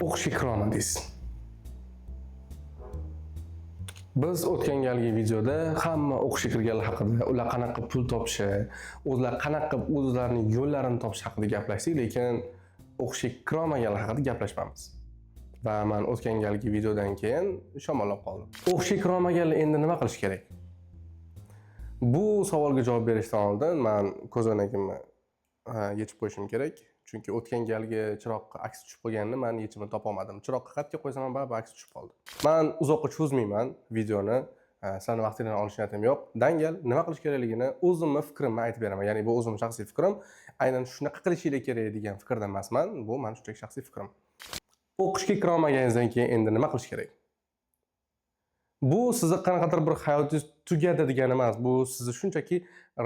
o'qish ikromadingiz. Biz o'tgan galgi videoda hamma o'qishga kirganlar haqida, ular qanaqa pul topishi, o'zlar qanaqa o'zlarining yo'llarini topish haqida gaplashdik, lekin o'qishga kirolmaganlar haqida gaplashmamiz. Va men o'tgan galgi videodan keyin shamollab qoldim. O'qishga kirolmaganlar endi nima qilish kerak? Bu savolga javob berishdan oldin men ko'zoynagimni yechib qo'yishim kerak. Chunki o'tgan galgi chiroqqa aks tushib qolganini men yechimini topa olmadim. Chiroqqa qatga qo'ysam ham baribir aks tushib qoldi. Men uzoqqa cho'zmayman videoni. Sizlarning vaqtingizni olish niyatim yo'q. Dangal nima qilish kerakligini o'zimning fikrimni aytib beraman. Ya'ni bu o'zimning shaxsiy fikrim. Aynan shunaqa qilishinglar kerak degan fikrdan emasman. Bu mening shunday shaxsiy fikrim. O'qishga kira olmaganingizdan keyin endi nima qilish kerak? Bu sizni qanaqadir bir hayotingiz tugadi degani emas. Bu sizni shunchaki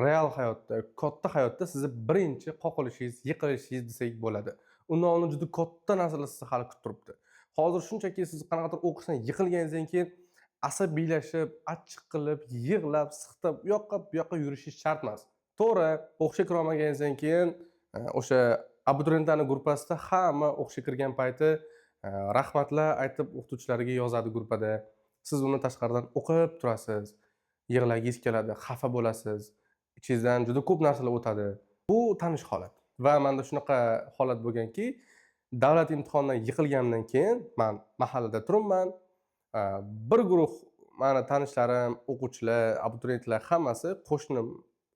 real hayotda, katta hayotda sizni birinchi qoqilishingiz, yiqilishingiz desak bo'ladi. Undan oldin juda katta narsalar sizni hali kutib turibdi. Hozir shunchaki siz qanaqadir o'qishdan yiqilganingizdan keyin asabiylashib, achchiq qilib, yig'lab, siqtab, u yoqqa yurishingiz shart emas. To'g'ri, o'qishga kira olmaganingizdan keyin o'sha abituriyentlarning gruppasida hamma o'qishga kirgan payti rahmatlar aytib o'qituvchilariga yozadi gruppada. Siz uni tashqaridan o'qib turasiz, yig'lagingiz keladi, xafa bo'lasiz, ichingizdan juda ko'p narsalar o'tadi. Bu tanish holat. Va menda shunaqa holat bo'lganki, davlat imtihonidan yiqilganimdan keyin men mahallada turibman. Bir guruh meni tanishlarim, o'quvchilar, abituriyentlar hammasi qo'shnim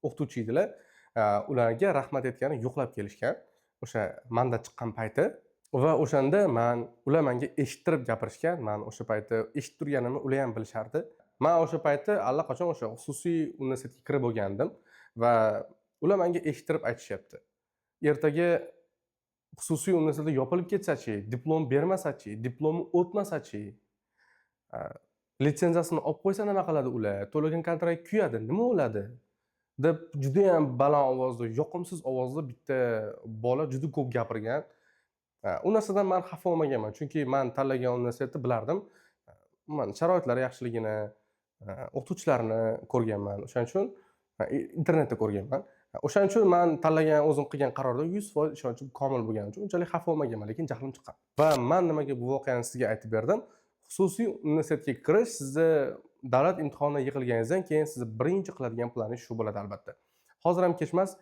o'qituvchi edilar. Ularga rahmat aytgani yo'qlab kelishgan. O'sha menda chiqqan payti va o'shanda ular menga eshittirib gapirishgan. Men o'sha payti eshitib turganimni ular ham bilishardi. Men o'sha payti allaqachon o'sha xususiy universitetga kirib bo'lgandim va ular menga eshittirib aytishyapti. Ertaga xususiy universitet yopilib ketsa-chi, diplom bermasa-chi, diplomi o'tmasa-chi, litsenziyasini olib qo'ysa nima qiladi ular? To'lagan kontrakt kuyadi, nima bo'ladi? Deb juda ham baland ovozda, yoqimsiz ovozda bitta bola juda ko'p gapirgan. U narsadan men xafa olmaganman, chunki men tanlagan universitetni bilardim. Men sharoitlari yaxshiligini, o'qituvchilarini ko'rganman. O'shaning uchun internetda ko'rganman. O'shaning uchun men tanlagan o'zim qilgan qarorda 100% ishonchim komil bo'lgani uchun unchalik xafa olmaganman, lekin jahlim chiqqan. Va men nimaga bu voqeani sizga aytib berdim? Xususiy universitetga kirish sizni davlat imtihonidan yiqilganingizdan keyin sizni birinchi qiladigan planingiz shu bo'ladi albatta. Hozir ham kechmas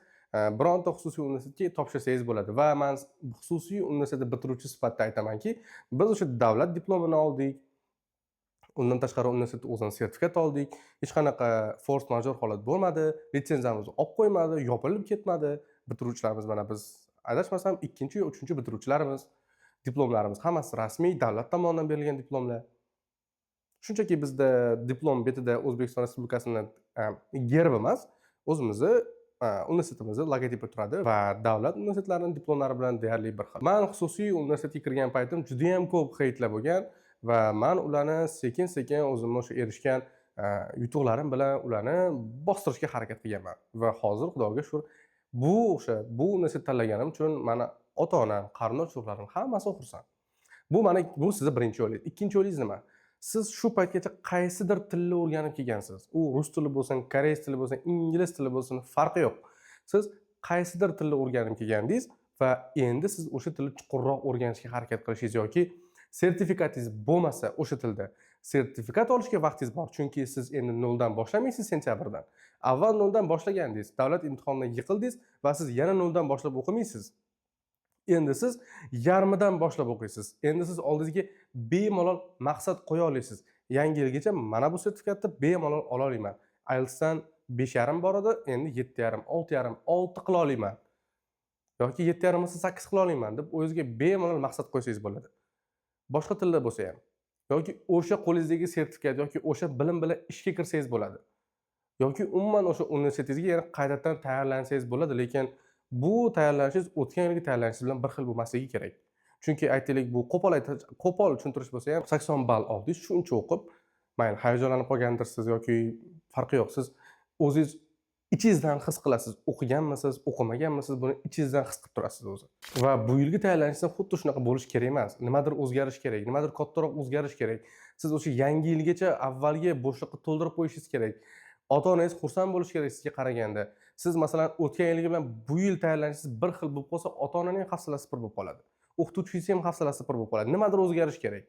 bironta xususiy universitetga topshirsangiz bo'ladi va men xususiy universitetni bitiruvchi sifatida aytamanki, biz o'sha davlat diplomini oldik. Undan tashqari universitetda o'zimiz sertifikat oldik. Hech qanaqa force major holat bo'lmadi, litsenziyamizni olib qo'ymadi, yopilib ketmadi. Bitiruvchilarimiz mana biz adashmasam 2-chi yo 3-chi bitiruvchilarimiz. Diplomlarimiz hammasi rasmiy davlat tomonidan berilgan diplomlar. Shunchaki bizda diplom betida O'zbekiston Respublikasining gerbi emas, o'zimizni universitetimizning logotipi turadi va davlat universitetlarining diplomlari bilan deyarli bir xil. Men xususiy universitetga kirgan paytim juda ham ko'p xeytlar bo'lgan va men ularni sekin-sekin o'zimning o'sha erishgan yutuqlarim bilan ularni bostirishga harakat qilganman va hozir Xudoga shukr bu universitet tanlaganim uchun meni ota-onam, qarindosh-urug'larim hammasi xursand. Bu sizning birinchi yo'lingiz. Ikkinchi yo'lingiz nima? Siz shu paytgacha qaysidir tilni o'rganib kelgansiz. U rus tili bo'lsin, koreys tili bo'lsin, ingliz tili bo'lsin, farqi yo'q. Siz qaysidir tilni o'rganib kelgandingiz va endi siz o'sha tilni chuqurroq o'rganishga harakat qilishingiz yoki sertifikatingiz bo'lmasa o'sha tilda sertifikat olishga vaqtingiz bor, chunki siz endi noldan boshlamaysiz sentyabrdan. Avval noldan boshlagandingiz, davlat imtihonidan yiqildingiz va siz yana noldan boshlab o'qimaysiz. Endi siz yarmidan boshlab o'qiysiz. Endi siz oldingizga bemalol maqsad qo'ya olasiz. Yangi yilgacha mana bu sertifikatni bemalol ola olaman. IELTSdan 5,5 bor edi, endi 7,5, 6,5, 6 qila olaman. Yoki 7,5 esa 8 qila olaman deb o'zingizga bemalol maqsad qo'ysangiz bo'ladi. Boshqa tilda bo'lsa ham yoki o'sha qo'lingizdagi sertifikat yoki o'sha bilim bilan ishga kirsangiz bo'ladi. Yoki umuman o'sha universitetingizga yana qaytadan tayyorlansangiz bo'ladi, lekin bu tayyorlanishingiz o'tgan yilgi tayyorlanishingiz bilan bir xil bo'lmasligi kerak. Chunki aytaylik, bu qo'pol tushuntirish bo'lsa ham 80 ball oldingiz shuncha o'qib, mayli hayajonlanib qolgandirsiz yoki farqi yo'q, siz o'zingiz ichingizdan his qilasiz, o'qiganmisiz, o'qimaganmisiz, buni ichingizdan his qilib turasiz o'zi. Va bu yilgi tayyorlanishda xuddi shunaqa bo'lish kerak emas. Nimadir o'zgarish kerak, nimadir kattaroq o'zgarish kerak. Siz o'sha yangi yilgacha avvalgi bo'shliqni to'ldirib qo'yishingiz kerak. Ota-onangiz xursand bo'lish kerak sizga qaraganda. Siz masalan o'tgan yilgi bilan bu yil tayyorlanishingiz bir xil bo'lib qolsa, ota-onaning hafsalasi pir bo'lib qoladi. o'qituvchingiz ham hafsalasi pir bo'lib qoladi. Nimadir o'zgarish kerak.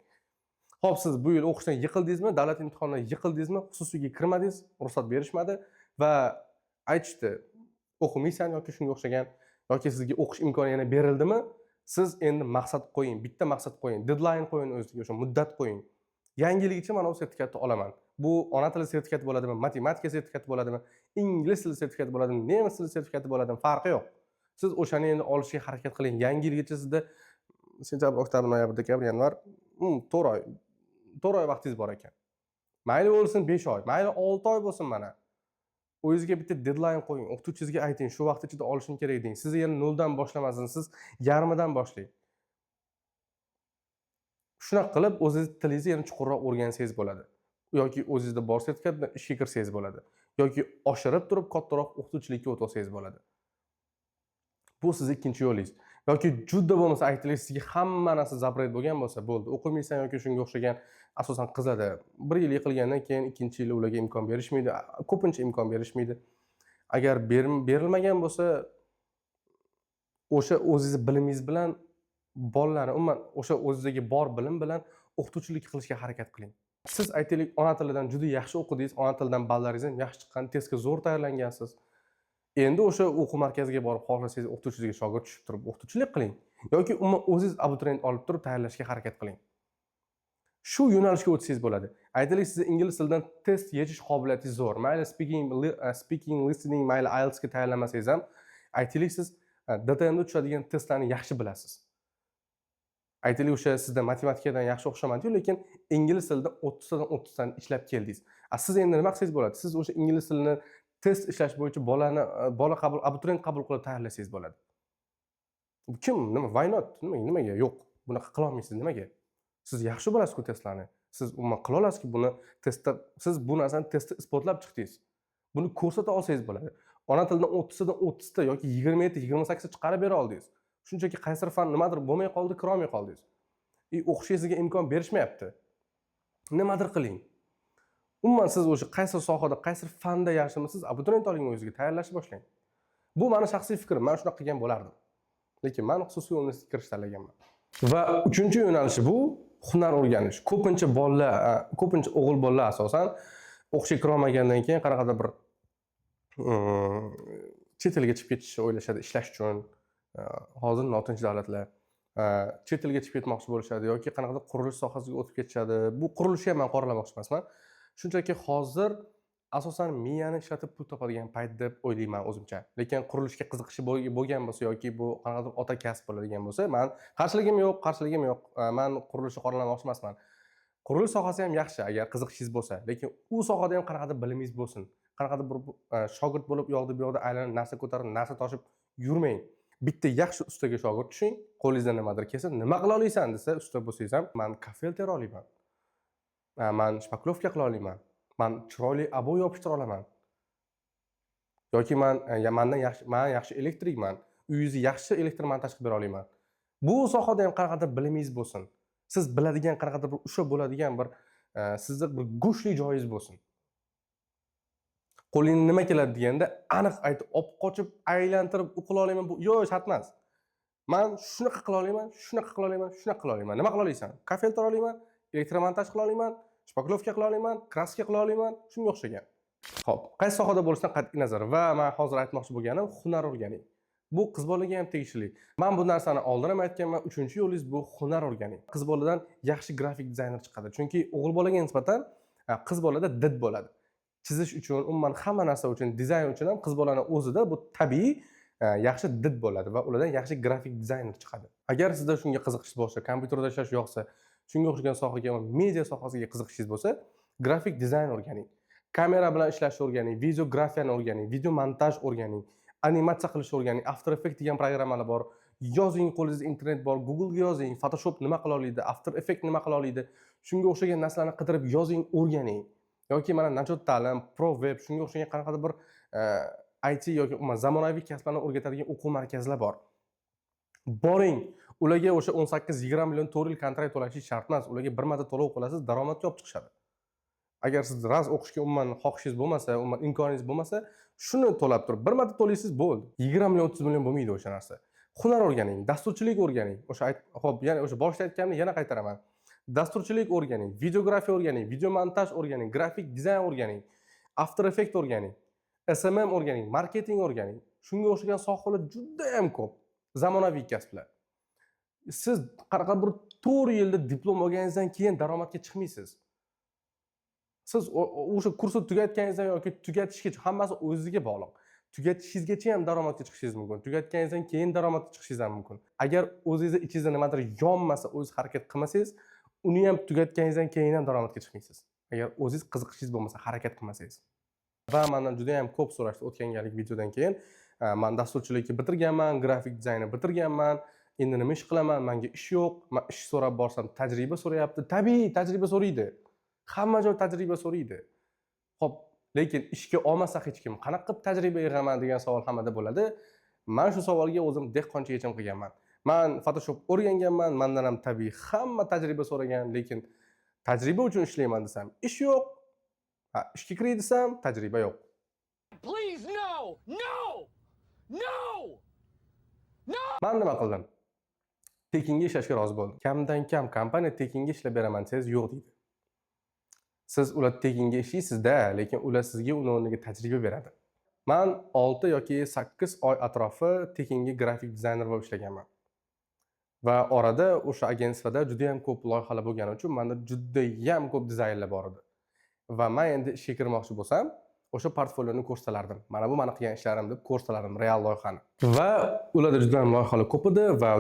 Xo'p, siz bu yil o'qishdan yiqildingizmi, davlat imtihonidan yiqildingizmi, xususiyga kirmadingiz, ruxsat berishmadi va aytishdi, o'qimaysan yoki shunga o'xshagan yoki sizga o'qish imkoni yana berildimi? Siz endi maqsad qo'ying, bitta maqsad qo'ying, deadline qo'ying o'zingizga, o'sha muddat qo'ying. Yangi yilgacha mana bu sertifikatni olaman. Bu ona tili sertifikati bo'ladimi, matematika sertifikati bo'ladimi, ingliz tili sertifikati bo'ladimi, nemis tili sertifikati bo'ladimi, farqi yo'q. Siz o'shani endi olishga harakat qiling. Yangi yilgacha sizda sentabr, oktyabr, noyabr, dekabr, yanvar 4 oy 4 oy vaqtingiz bor ekan. Mayli bo'lsin 5 oy, mayli 6 oy bo'lsin mana. O'zingizga bitta deadline qo'ying. O'qituvchingizga ayting, shu vaqt ichida olishim kerak deng. Siz yana 0 dan boshlamasin, siz yarmidan boshlang. Shunaqa qilib o'zingiz tilingizni yana chuqurroq o'rgansangiz bo'ladi. Yoki o'zingizda bor sertifikatni ishga kirsangiz bo'ladi. Yoki oshirib turib kattaroq o'qituvchilikka o'tib olsangiz bo'ladi. Bu sizning ikkinchi yo'lingiz. Yoki juda bo'lmasa aytaylik, sizga hamma narsa zapret bo'lgan bo'lsa, bo'ldi. O'qimaysan yoki shunga o'xshagan asosan qizlarda 1 yil yiqilgandan keyin ikkinchi yil ularga imkon berishmaydi. Ko'pincha imkon berishmaydi. Agar berilmagan bo'lsa, o'sha o'zingiz bilimingiz bilan bolalarni, umuman o'sha o'zingizdagi bor bilim bilan o'qituvchilik qilishga harakat qiling. Siz aytaylik, ona tilidan juda yaxshi o'qidingiz, ona tilidan ballaringiz ham yaxshi chiqqan, testga zo'r tayyorlangansiz. Endi o'sha o'quv markaziga borib xohlasangiz o'qituvchingizga shogird tushib turib o'qituvchilik qiling yoki umuman o'zingiz abituriyent olib turib tayyorlashga harakat qiling. Shu yo'nalishga o'tsangiz bo'ladi. Aytaylik, siz ingliz tilidan test yechish qobiliyatingiz zo'r. Mayli speaking, listening, mayli IELTS ga tayyorlamasangiz ham, aytaylik siz DTMda tushadigan testlarni yaxshi bilasiz. Aytaylik, o'sha sizda matematikadan yaxshi o'xshamadi-yu, lekin ingliz tilida 30 dan 30 dan ishlab keldingiz. Siz endi nima qilsangiz bo'ladi? Siz o'sha ingliz tilini test ishlash bo'yicha bola qabul, abituriyent qabul qilib tayyorlasangiz bo'ladi. Kim? Nima? Why not? Nimaga? Yo'q. Bunaqa qila olmaysiz. Nimaga? Siz yaxshi bilasiz-ku testlarni. Siz umuman qila olasizki buni testda, siz bu narsani testda isbotlab chiqdingiz. Buni ko'rsata olsangiz bo'ladi. Ona tilidan 30 dan 30 ta yoki 27, 28 ta chiqarib bera oldingiz. Shunchaki qaysi fan nimadir bo'lmay qoldi, kira olmay qoldingiz. O'qishga sizga imkon berishmayapti. Nimadir qiling. Umuman siz o'sha qaysi sohada, qaysi fanda yaxshimisiz, abituriyent oling, o'zingizga tayyorlashni boshlang. Bu meni shaxsiy fikrim. Men shunaqa qilgan bo'lardim. Lekin men xususiy universitetga kirish tanlaganman. Va uchinchi yo'nalishi bu hunar o'rganish. Ko'pincha bolalar, ko'pincha o'g'il bolalar asosan o'qishga kira olmagandan keyin qanaqadir bir chet elga chiqib ketishni o'ylashadi ishlash uchun. Hozir notinch davlatlar chet elga chiqib ketmoqchi bo'lishadi yoki qanaqadir qurilish sohasiga o'tib ketishadi. Bu qurilishni ham men qoralamoqchi emasman. Shunchaki hozir asosan miyani ishlatib pul topadigan payt deb o'ylayman o'zimcha. Lekin qurilishga qiziqishi bo'lgan bo'lsa yoki bu qanaqadir ota kasb bo'ladigan bo'lsa, men qarshiligim yo'q. Men qurilishni qoralamoqchi emasman. Qurilish sohasi ham yaxshi agar qiziqishingiz bo'lsa, lekin u sohada ham qanaqadir bilimingiz bo'lsin. Qanaqadir bir shogird bo'lib yoqda bu yoqda aylanib narsa ko'tarib, narsa toshib yurmang. Bitta yaxshi ustaga shogird tushing, qo'lingizdan nimadir kelsa, nima qila olasan desa, usta bo'lsangiz ham, men kafel tera olaman. Men shpaklovka qila olaman. Men chiroyli abo yopishtira olaman. Yoki men yaxshi elektrikman. Uyingizni yaxshi elektr montaj qilib bera olaman. Bu sohada ham qanaqadir bilimingiz bo'lsin. Siz biladigan qanaqadir bir usha bo'ladigan bir sizda bir go'shli joyingiz bo'lsin. Qo'lingizga nima keladi deganda aniq aytib, olib qochib, aylantirib o'qila olaman. Bu yo'q, shart emas. Men shunaqa qila olaman, shunaqa qila olaman, shunaqa qila olaman. Nima qila olasan? Kafel tera olaman, elektromontaj qila olaman, shpaklovka qila olaman, kraska qila olaman, shunga o'xshagan. Xo'p, qaysi sohada bo'lishidan qat'iy nazar va men hozir aytmoqchi bo'lganim hunar o'rganing. Bu qiz bolaga ham tegishli. Men bu narsani oldin ham aytganman, 3-yo'lingiz bu hunar o'rganing. Qiz boladan yaxshi grafik dizayner chiqadi. Chunki o'g'il bolaga nisbatan qiz bolada did bo'ladi. Chizish uchun, umuman hamma narsa uchun, dizayn uchun ham qiz bolaning o'zida bu tabiiy yaxshi did bo'ladi va ulardan yaxshi grafik dizayner chiqadi. Agar sizda shunga qiziqishingiz bo'lsa, kompyuterda ishlash yoqsa, shunga o'xshagan sohaga va media sohasiga qiziqishingiz bo'lsa, grafik dizayn o'rganing. Kamera bilan ishlashni o'rganing, videografiyani o'rganing, video montaj o'rganing, animatsiya qilishni o'rganing. After Effects degan programmalar bor. Yozing, qo'lingizda internet bor, Google ga yozing, Photoshop nima qila oladi, After Effects nima qila oladi. Shunga o'xshagan narsalarni qidirib yozing, o'rganing. Yoki mana Najot ta'lim, Pro Web, shunga o'xshagan qanaqadir bir IT yoki zamonaviy kasblarni o'rgatadigan o'quv markazlar bor. Boring, ularga o'sha 18-20 million 4 yil kontrakt to'lashingiz shart emas. Ularga bir marta to'lov qilasiz, daromadga olib chiqishadi. Agar siz raz o'qishga umuman xohishingiz bo'lmasa, umuman imkoningiz bo'lmasa, shuni to'lab turib, bir marta to'laysiz bo'ldi. 20 million 30 million bo'lmaydi o'sha narsa. Hunar o'rganing, dasturchilik o'rganing. Xo'p, yana o'sha boshida aytganimni yana qaytaraman. Dasturchilik o'rganing, videografiya o'rganing, video montaj o'rganing, grafik dizayn o'rganing, After Effects o'rganing, SMM o'rganing, marketing o'rganing. Shunga o'xshagan sohalar juda ham ko'p. Zamonaviy kasblar. Siz qanaqa bir 4 yilda diplom olganingizdan keyin daromadga chiqmaysiz. Siz o'sha kursni tugatganingizdan yoki tugatishgacha hammasi o'ziga bog'liq. Tugatishingizgacha ham daromadga chiqishingiz mumkin. Tugatganingizdan keyin daromadga chiqishingiz ham mumkin. Agar o'zingizni ichingizda nimadir yonmasa, o'zingiz harakat qilmasangiz, uni ham tugatganingizdan keyin ham daromadga chiqmaysiz. Agar o'zingiz qiziqishingiz bo'lmasa, harakat qilmasangiz. Va mendan juda ham ko'p so'rashdi o'tgan galgi videodan keyin. Men dasturchilikni bitirganman, grafik dizaynni bitirganman. Endi nima ish qilaman? Menga ish yo'q. Men ish so'rab borsam tajriba so'rayapti. Tabiiy tajriba so'raydi. Hamma joy tajriba so'raydi. Xo'p, lekin ishga olmasa hech kim qanaqa qilib tajriba yig'aman degan savol hammada bo'ladi. Men shu savolga o'zim dehqoncha yechim qilganman. Men Photoshop o'rganganman, mendan ham tabiiy hamma tajriba so'ragan, lekin tajriba uchun ishlayman desam, ish yo'q. Ishga kiray desam, tajriba yo'q. Please no! No! No! Men nima qildim? Tekinga ishlashga rozi bo'ldim. Kamdan kam kompaniya tekinga ishlab beraman desangiz yo'q deydi. Siz ular tekinga ishlaysiz-da, lekin ular sizga uni o'rniga tajriba beradi. Men 6 yoki 8 oy atrofi tekinga grafik dizayner bo'lib ishlaganman. Va orada o'sha agentsiyada juda ham ko'p loyihalar bo'lgani uchun menda juda ham ko'p dizaynlar bor edi. Va men endi ishga kirmoqchi bo'lsam, o'sha portfolioni ko'rsatardim. Mana bu meni qilgan ishlarim deb ko'rsatardim real loyihani. Va ularda juda ham loyihalar ko'p edi va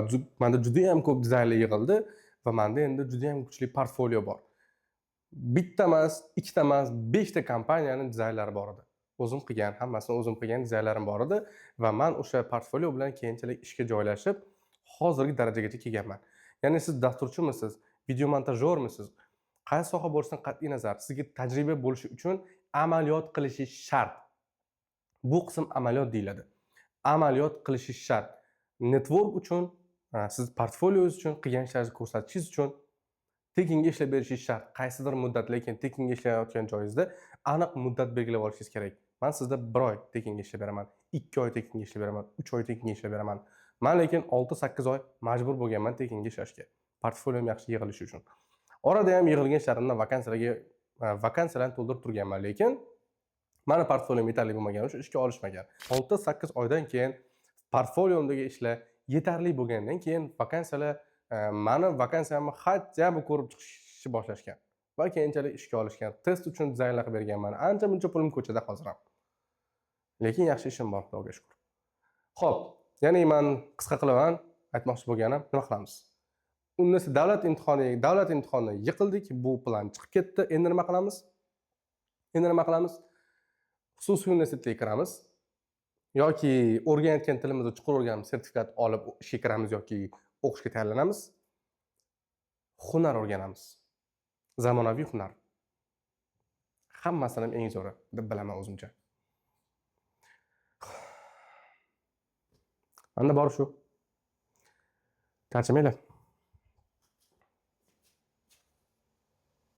menda juda ham ko'p dizaynlar yig'ildi va menda endi juda ham kuchli portfolio bor. Bitta emas, ikkita emas, 5 ta kompaniyaning dizaynlari bor edi. O'zim qilgan, hammasini o'zim qilgan dizaynlarim bor edi va men o'sha portfolio bilan keyinchalik ishga joylashib, hozirgi darajagacha kelganman. Ya'ni siz dasturchimisiz, video montajyormisiz? Qaysi soha bo'lishidan qat'iy nazar, sizga tajriba bo'lishi uchun amaliyot qilishi shart. Bu qism amaliyot deyiladi. Amaliyot qilishi shart. Network uchun, siz portfolioingiz uchun, qilgan ishlaringizni ko'rsatishingiz uchun tekinga ishlab berishingiz shart. Qaysidir muddat, lekin tekinga ishlayotgan joyingizda aniq muddat belgilab olishingiz kerak. Men sizda 1 oy tekinga ishlab beraman, 2 oy tekinga ishlab beraman, 3 oy tekinga ishlab beraman. Men lekin 6-8 oy majbur bo'lganman tekinga ishlashga. Portfoliom yaxshi yig'ilishi uchun. Orada ham yig'ilgan ishlarimni vakansiyalarni to'ldirib turganman, lekin meni portfoliom yetarli bo'lmagani uchun ishga olishmagan. 6-8 oydan keyin portfoliomdagi ishlar yetarli bo'lgandan keyin meni vakansiyamni hajjabi ko'rib chiqishni boshlashgan va keyinchalik ishga olishgan. Test uchun dizaynlar qilib berganman. Ancha muncha pulim ko'chada hozir ham. Lekin yaxshi ishim bor, Xudoga shukr. Xo'p, ya'ni men qisqa qilaman, aytmoqchi bo'lganim, nima qilamiz? Undasi davlat imtihoni yiqildik, bu plan chiqib ketdi. Endi nima qilamiz? Xususiy universitetga kiramiz yoki o'rganayotgan tilimizni chuqur o'rganib, sertifikat olib ishga kiramiz yoki o'qishga tayyorlanamiz. Hunar o'rganamiz. Zamonaviy hunar. Hammasidan eng zo'ri deb bilaman o'zimcha. Menda bor shu. Tarjimanglar.